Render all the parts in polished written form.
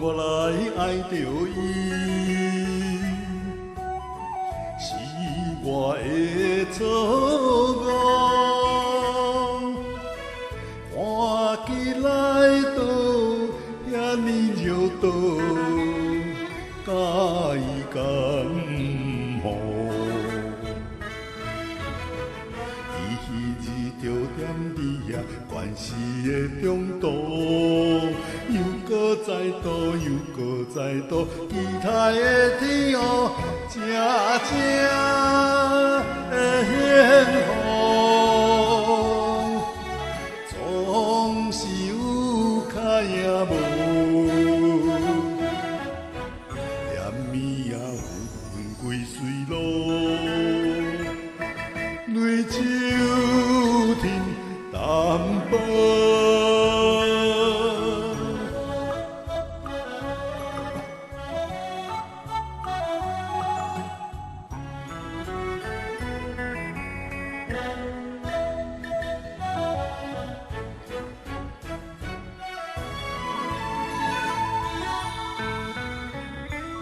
我来爱着伊，是我的错误。看起来都遐尼绕道，甲伊甘好。伊彼日就踮伫遐关系的中途，又搁再度，又搁再度，期待的天空正正的幸福，总是有较也无，连暝也分归水路。泪秋天淡薄，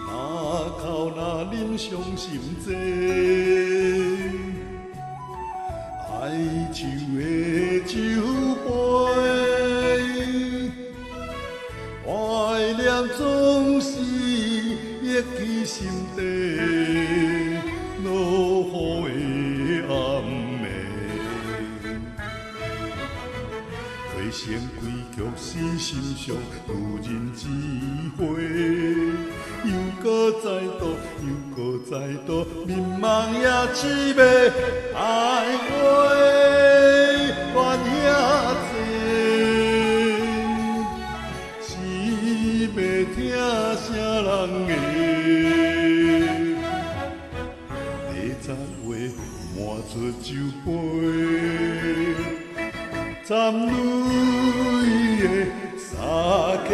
若哭若忍伤心多。哀愁的酒杯，怀念总是忆起心底落雨的暗暝。花成归曲是心上女人之花，又搁再度，又搁再度，眠梦也凄迷，爱话怨遐多，是要听啥人的？礼早话满出酒杯，沾泪的酒。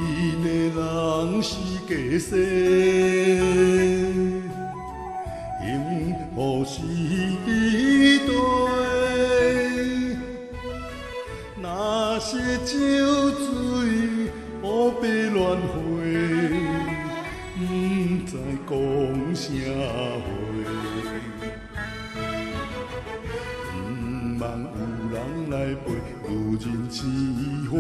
一个人是假使，幸福是伫地。若是酒醉乌白乱花，不知讲啥话。不望有人来陪女人痴花。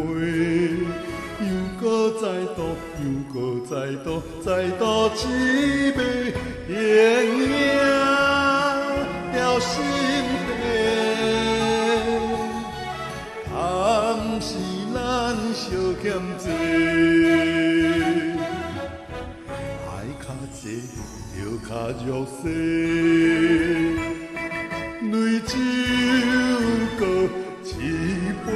又搁再度，又搁再度，再度凄迷，形影了心底，敢是咱相欠债？爱较济，就较弱势，泪酒搁一杯。